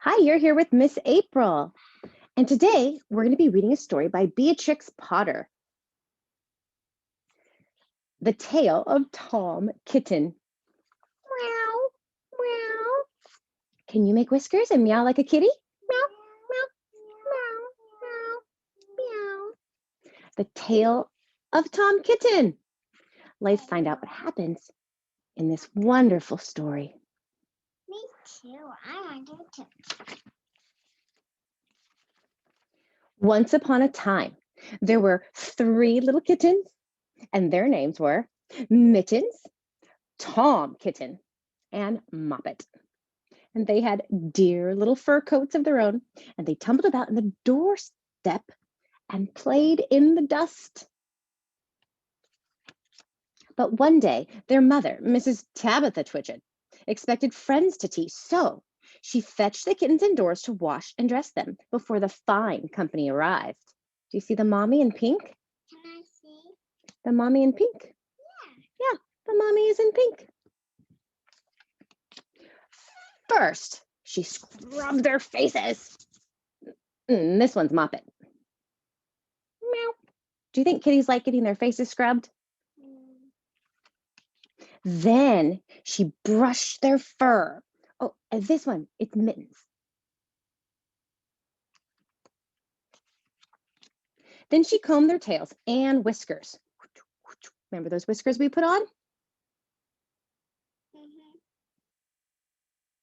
Hi, you're here with Miss April. And today we're going to be reading a story by Beatrix Potter. The Tale of Tom Kitten. Meow, meow. Can you make whiskers and meow like a kitty? Meow, meow, meow, meow, meow. The Tale of Tom Kitten. Let's find out what happens in this wonderful story. Me too. I want to. Once upon a time, there were 3 little kittens, and their names were Mittens, Tom Kitten, and Moppet. And they had dear little fur coats of their own, and they tumbled about in the doorstep and played in the dust. But one day, their mother, Mrs. Tabitha Twitchit, expected friends to tea, so she fetched the kittens indoors to wash and dress them before the fine company arrived. Do you see the mommy in pink? Can I see? The mommy in pink? Yeah, the mommy is in pink. First, she scrubbed their faces. This one's Moppet. Meow. Do you think kitties like getting their faces scrubbed? Then she brushed their fur. Oh, and this one, it's Mittens. Then she combed their tails and whiskers. Remember those whiskers we put on?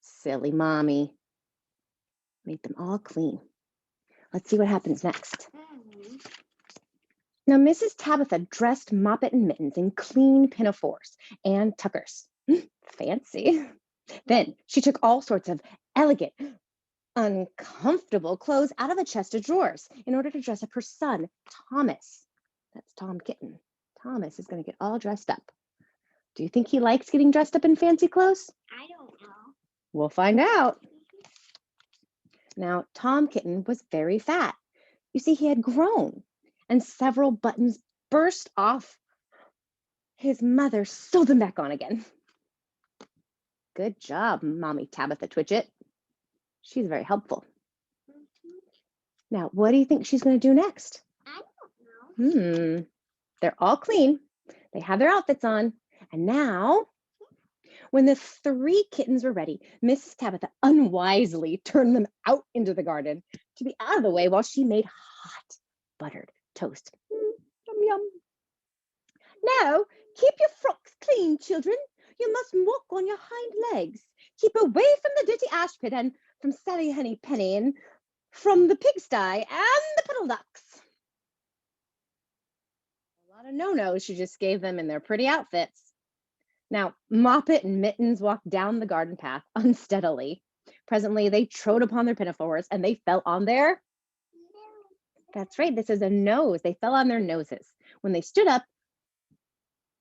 Silly mommy. Made them all clean. Let's see what happens next. Now, Mrs. Tabitha dressed Moppet and Mittens in clean pinafores and tuckers. Fancy. Then she took all sorts of elegant, uncomfortable clothes out of a chest of drawers in order to dress up her son, Thomas. That's Tom Kitten. Thomas is going to get all dressed up. Do you think he likes getting dressed up in fancy clothes? I don't know. We'll find out. Now, Tom Kitten was very fat. You see, he had grown, and several buttons burst off. His mother sewed them back on again. Good job, Mommy Tabitha Twitchit. She's very helpful. Now, what do you think she's going to do next? I don't know. They're all clean. They have their outfits on. And now, when the 3 kittens were ready, Mrs. Tabitha unwisely turned them out into the garden to be out of the way while she made hot buttered toast. Yum, yum. Now, keep your frocks clean, children. You must walk on your hind legs. Keep away from the dirty ash pit and from Sally Henny Penny and from the pigsty and the puddle ducks. A lot of no-nos she just gave them in their pretty outfits. Now, Moppet and Mittens walked down the garden path unsteadily. Presently, they trode upon their pinafores and they fell on their... That's right, this is a nose. They fell on their noses. When they stood up,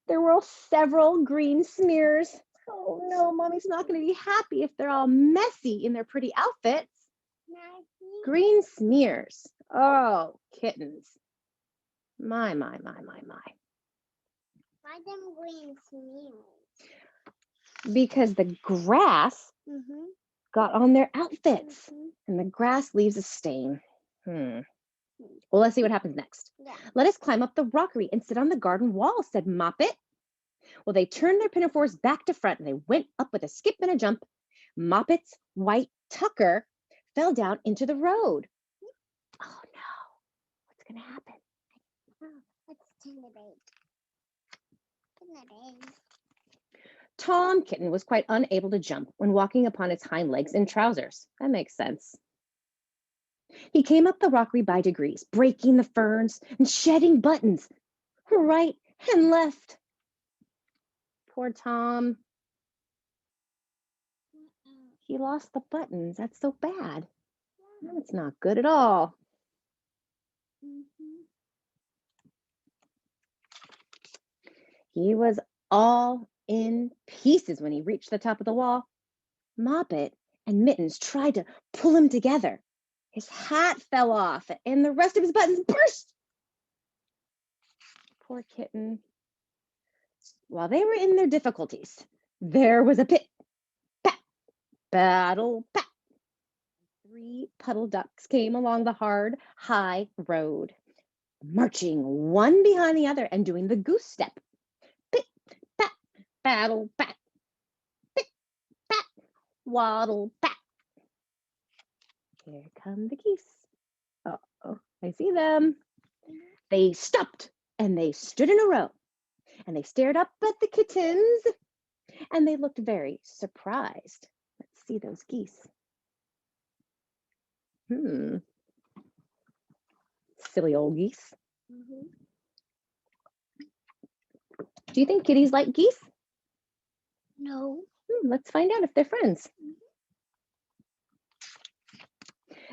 there were several green smears. Oh no, Mommy's not going to be happy if they're all messy in their pretty outfits. Green smears. Oh, kittens. My. Why them green smears? Because the grass got on their outfits, and the grass leaves a stain. Well, let's see what happens next. Yeah. Let us climb up the rockery and sit on the garden wall, said Moppet. Well, they turned their pinafores back to front and they went up with a skip and a jump. Moppet's white tucker fell down into the road. Oh no, what's going to happen? Let's turn the bait. Tom Kitten was quite unable to jump when walking upon his hind legs in trousers. That makes sense. He came up the rockery by degrees, breaking the ferns and shedding buttons right and left. Poor Tom. He lost the buttons. That's so bad. That's not good at all. He was all in pieces when he reached the top of the wall. Moppet and Mittens tried to pull him together. His hat fell off and the rest of his buttons burst. Poor kitten. while they were in their difficulties, there was a pit, pat, battle, pat. 3 puddle ducks came along the hard, high road, marching one behind the other and doing the goose step. Pit, pat, battle, pat, pit, pat, waddle, pat. Here come the geese. Oh, I see them. They stopped and they stood in a row and they stared up at the kittens and they looked very surprised. Let's see those geese. Silly old geese. Mhm. Do you think kitties like geese? No. Let's find out if they're friends.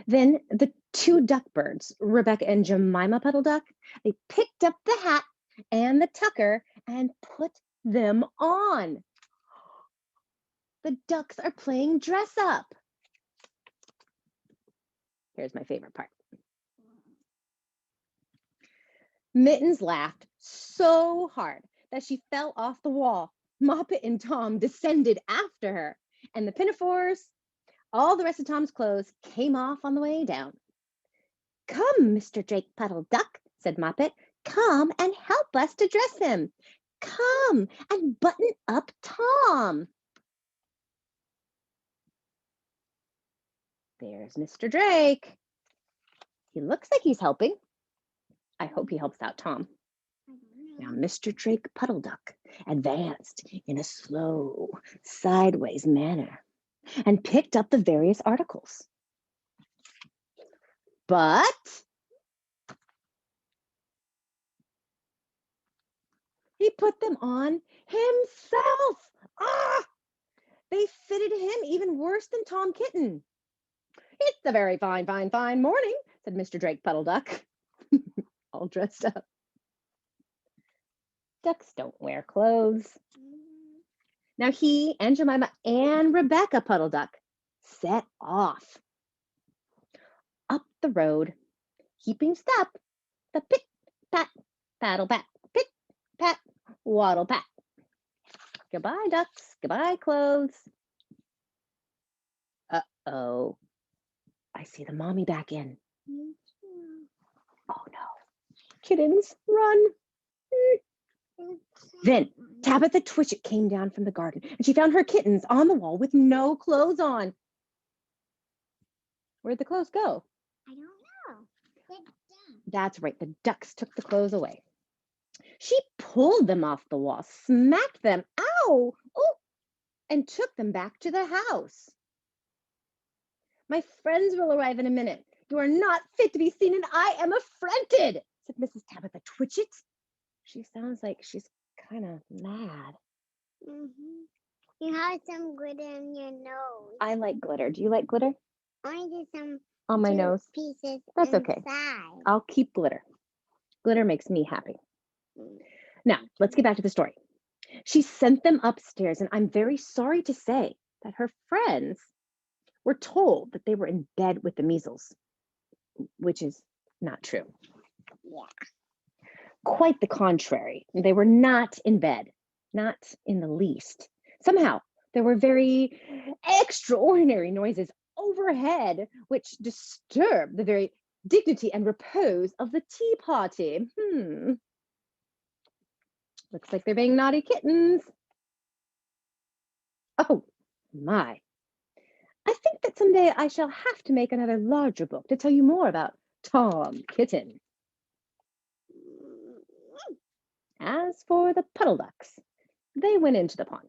Then the 2 duck birds, Rebecca and Jemima Puddle Duck, they picked up the hat and the tucker and put them on. The ducks are playing dress up. Here's my favorite part. Mittens laughed so hard that she fell off the wall. Moppet and Tom descended after her, and the pinafores, all the rest of Tom's clothes, came off on the way down. Come, Mr. Drake Puddle Duck, said Moppet. Come and help us to dress him. Come and button up Tom. There's Mr. Drake. He looks like he's helping. I hope he helps out Tom. Now, Mr. Drake Puddle Duck advanced in a slow, sideways manner and picked up the various articles. But he put them on himself. They fitted him even worse than Tom Kitten. It's a very fine, fine, fine morning, said Mr. Drake Puddle Duck, all dressed up. Ducks don't wear clothes. Now he and Jemima and Rebecca Puddle Duck set off. Up the road, keeping step, the pit, pat, paddle, pat, pit, pat, waddle, pat. Goodbye, ducks. Goodbye, clothes. Uh-oh. I see the mommy back in. Oh, no. Kittens, run. Then Tabitha Twitchit came down from the garden, and she found her kittens on the wall with no clothes on. Where'd the clothes go? I don't know. That's right. The ducks took the clothes away. She pulled them off the wall, smacked them, ow, oh, and took them back to the house. My friends will arrive in a minute. You are not fit to be seen, and I am affronted, said Mrs. Tabitha Twitchit. She sounds like she's kind of mad. You have some glitter in your nose. I like glitter. Do you like glitter? I did some On my nose? pieces. That's okay. Inside. I'll keep glitter. Glitter makes me happy. Now, let's get back to the story. She sent them upstairs, and I'm very sorry to say that her friends were told that they were in bed with the measles, which is not true. Yeah. Quite the contrary. They were not in bed, not in the least. Somehow, there were very extraordinary noises overhead, which disturbed the very dignity and repose of the tea party. Looks like they're being naughty kittens. Oh, my. I think that someday I shall have to make another larger book to tell you more about Tom Kitten. As for the puddle ducks, they went into the pond.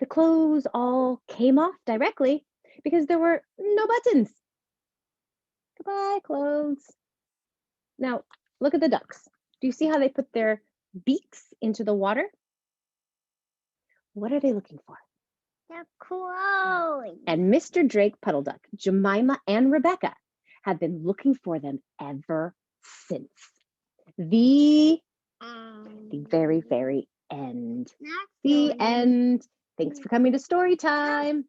The clothes all came off directly because there were no buttons. Goodbye, clothes. Now, look at the ducks. Do you see how they put their beaks into the water? What are they looking for? They're clothes. And Mr. Drake Puddle Duck, Jemima, and Rebecca have been looking for them ever since. The very, very end. The end. Thanks for coming to story time.